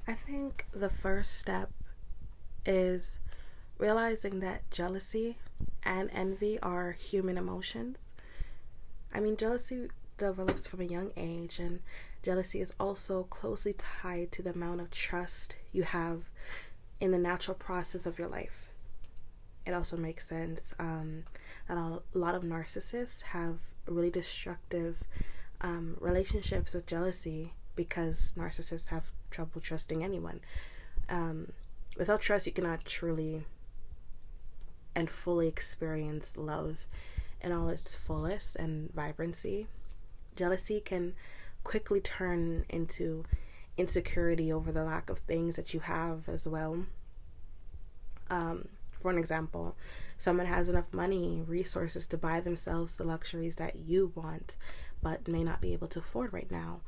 I think the first step is realizing that jealousy and envy are human emotions. I mean, jealousy develops from a young age, and jealousy is also closely tied to the amount of trust you have in the natural process of your life. It also makes sense that a lot of narcissists have really destructive relationships with jealousy because narcissists have trouble trusting anyone. Um, Without trust, you cannot truly and fully experience love in all its fullest and vibrancy. Jealousy can quickly turn into insecurity over the lack of things that you have as well. For an example, someone has enough money, resources to buy themselves the luxuries that you want, but may not be able to afford right now.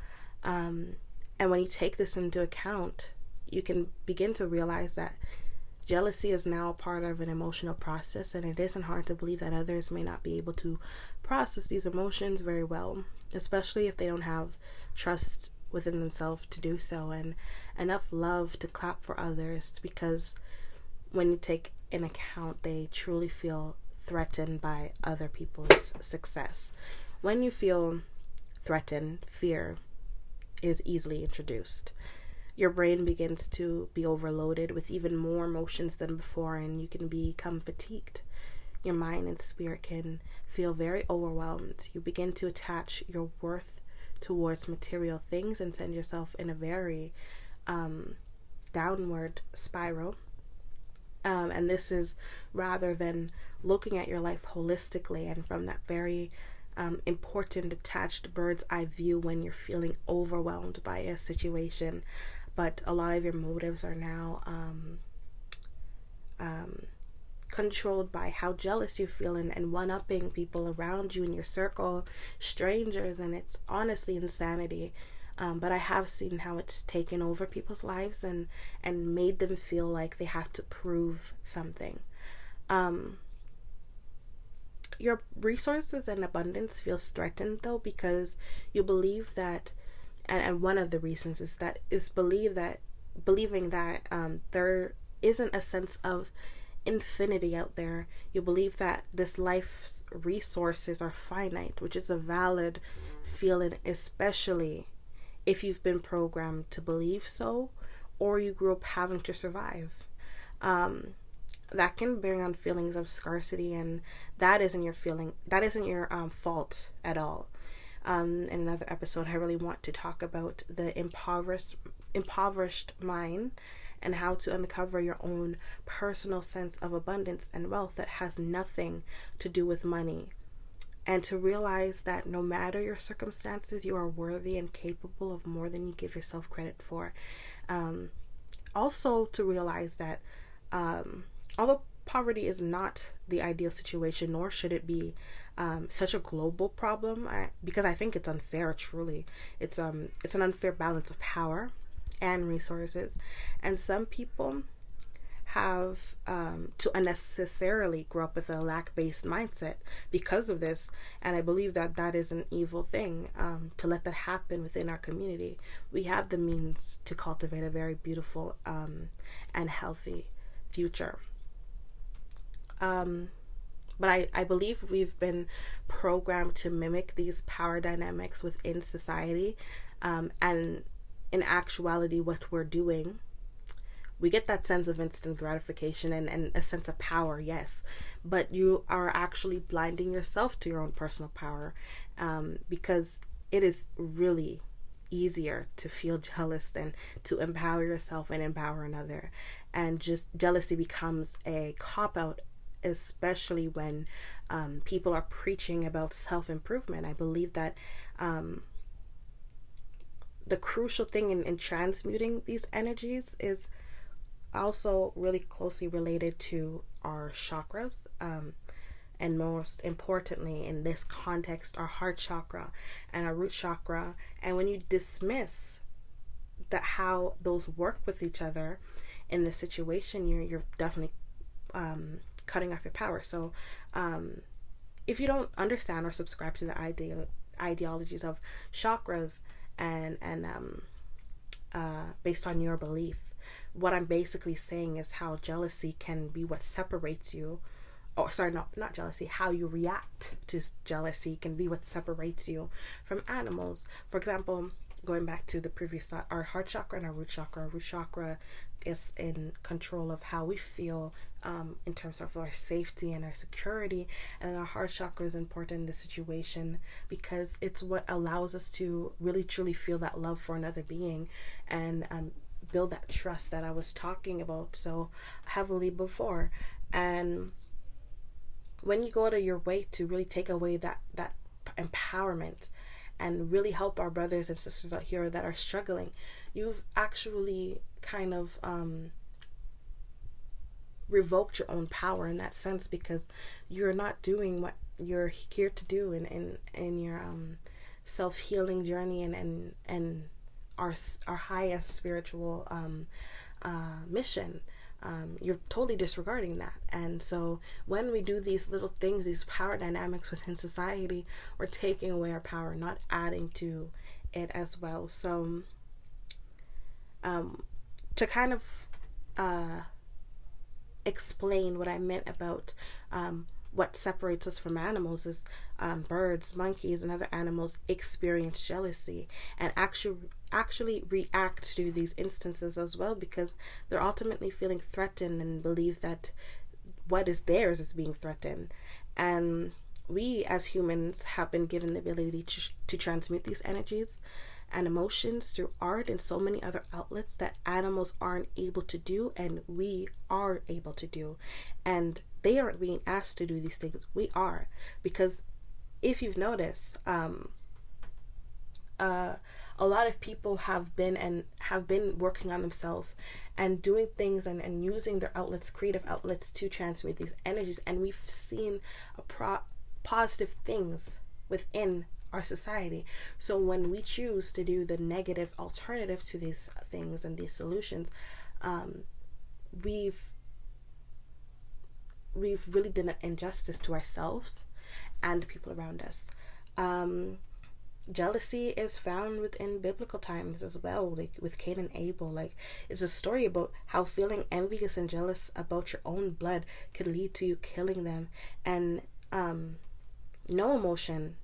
Um, and when you take this into account, you can begin to realize that jealousy is now a part of an emotional process, and it isn't hard to believe that others may not be able to process these emotions very well, especially if they don't have trust within themselves to do so and enough love to clap for others, because when you take in account they truly feel threatened by other people's success. When you feel threatened, fear is easily introduced. Your brain begins to be overloaded with even more emotions than before, and you can become fatigued. Your mind and spirit can feel very overwhelmed. You begin to attach your worth towards material things and send yourself in a very downward spiral. And this is rather than looking at your life holistically and from that very important detached bird's eye view when you're feeling overwhelmed by a situation. But a lot of your motives are now controlled by how jealous you feel and one-upping people around you in your circle, strangers, and it's honestly insanity. But I have seen how it's taken over people's lives and made them feel like they have to prove something. Your resources and abundance feels threatened though, because you believe that, and one of the reasons is believing that there isn't a sense of infinity out there. You believe that this life's resources are finite, which is a valid feeling, especially if you've been programmed to believe so, or you grew up having to survive. That can bring on feelings of scarcity, and that isn't your fault at all. In another episode, I really want to talk about the impoverished mind and how to uncover your own personal sense of abundance and wealth that has nothing to do with money, and to realize that no matter your circumstances, you are worthy and capable of more than you give yourself credit for. Also, to realize that although poverty is not the ideal situation, nor should it be such a global problem, because I think it's unfair. Truly, it's an unfair balance of power and resources, and some people have to unnecessarily grow up with a lack-based mindset because of this, and I believe that is an evil thing to let that happen within our community. We have the means to cultivate a very beautiful and healthy future. But I believe we've been programmed to mimic these power dynamics within society, and in actuality what we're doing, we get that sense of instant gratification and a sense of power, yes, but you are actually blinding yourself to your own personal power, because it is really easier to feel jealous than to empower yourself and empower another. And just jealousy becomes a cop-out, especially when people are preaching about self-improvement. I believe that the crucial thing in transmuting these energies is also really closely related to our chakras, and most importantly in this context, our heart chakra and our root chakra. And when you dismiss that how those work with each other in this situation, you're definitely cutting off your power. So if you don't understand or subscribe to the ideologies of chakras and based on your belief. What I'm basically saying is how jealousy can be what separates you, or sorry, not jealousy, how you react to jealousy can be what separates you from animals. For example, going back to the previous thought, our heart chakra and our root chakra. Our root chakra is in control of how we feel in terms of our safety and our security, and our heart chakra is important in this situation because it's what allows us to really truly feel that love for another being and build that trust that I was talking about so heavily before. And when you go out of your way to really take away that empowerment and really help our brothers and sisters out here that are struggling, you've actually kind of revoked your own power in that sense, because you're not doing what you're here to do in your self-healing journey and our highest spiritual mission. You're totally disregarding that. And so when we do these little things, these power dynamics within society, we're taking away our power, not adding to it as well. So to kind of explain what I meant about what separates us from animals is birds, monkeys, and other animals experience jealousy and actually react to these instances as well, because they're ultimately feeling threatened and believe that what is theirs is being threatened. And we as humans have been given the ability to transmute these energies and emotions through art and so many other outlets that animals aren't able to do, and we are able to do. And they aren't being asked to do these things, we are. Because if you've noticed, a lot of people have been working on themselves and doing things and using their outlets, creative outlets, to transmit these energies, and we've seen positive things within our society. So when we choose to do the negative alternative to these things and these solutions, we've really done an injustice to ourselves and the people around us. Jealousy is found within biblical times as well, like with Cain and Abel. Like, it's a story about how feeling envious and jealous about your own blood could lead to you killing them. And no emotion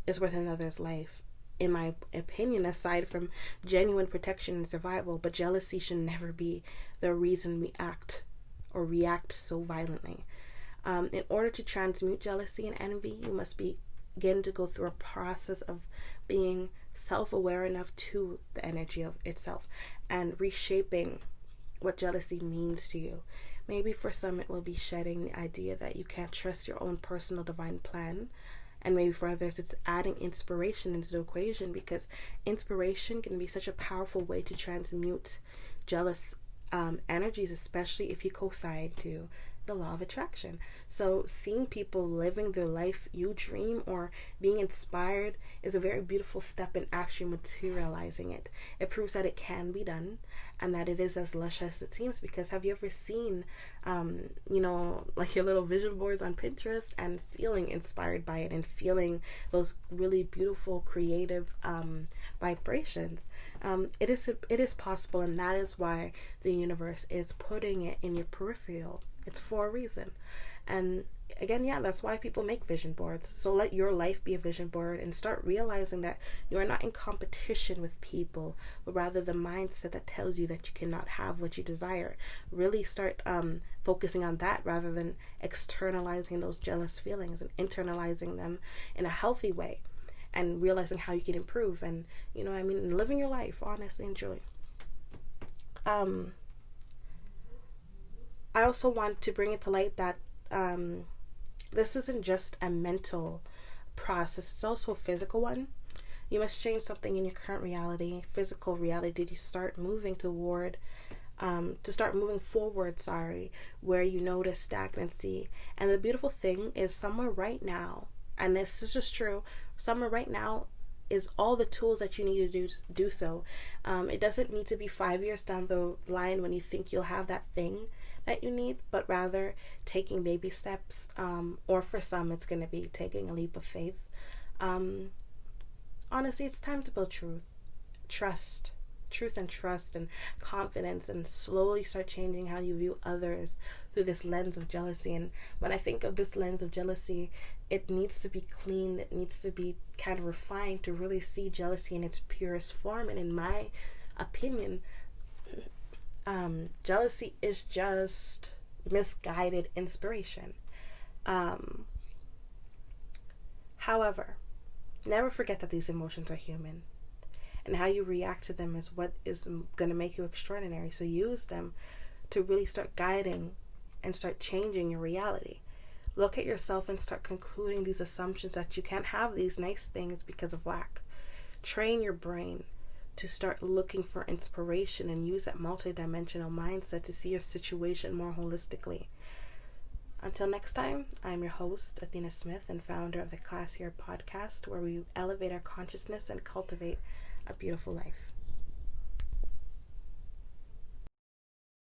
is worth another's life, in my opinion, aside from genuine protection and survival. But jealousy should never be the reason we act or react so violently. In order to transmute jealousy and envy, you must begin to go through a process of being self-aware enough to the energy of itself and reshaping what jealousy means to you. Maybe for some it will be shedding the idea that you can't trust your own personal divine plan. And maybe for others, it's adding inspiration into the equation, because inspiration can be such a powerful way to transmute jealous energies, especially if you co-sign to the law of attraction. So seeing people living their life you dream or being inspired is a very beautiful step in actually materializing it. It proves that it can be done and that it is as lush as it seems. Because have you ever seen like your little vision boards on Pinterest and feeling inspired by it and feeling those really beautiful creative vibrations? It is possible, and that is why the universe is putting it in your peripheral. It's for a reason. And again, that's why people make vision boards. So let your life be a vision board and start realizing that you are not in competition with people, but rather the mindset that tells you that you cannot have what you desire. Really start focusing on that rather than externalizing those jealous feelings, and internalizing them in a healthy way and realizing how you can improve and, living your life honestly and truly. I also want to bring it to light that this isn't just a mental process, it's also a physical one. You must change something in your current reality, physical reality, to start moving forward, where you notice stagnancy. And the beautiful thing is, somewhere right now, and this is just true, somewhere right now is all the tools that you need to do so. It doesn't need to be 5 years down the line when you think you'll have that thing that you need, but rather taking baby steps, or for some it's going to be taking a leap of faith. Honestly, it's time to build trust, truth and trust and confidence, and slowly start changing how you view others through this lens of jealousy. And when I think of this lens of jealousy, it needs to be clean, it needs to be kind of refined to really see jealousy in its purest form. And in my opinion, jealousy is just misguided inspiration. However, never forget that these emotions are human, and how you react to them is what is going to make you extraordinary. So use them to really start guiding and start changing your reality. Look at yourself and start concluding these assumptions that you can't have these nice things because of lack. Train your brain to start looking for inspiration and use that multidimensional mindset to see your situation more holistically. Until next time, I'm your host, Athena Smith, and founder of the Classier podcast, where we elevate our consciousness and cultivate a beautiful life.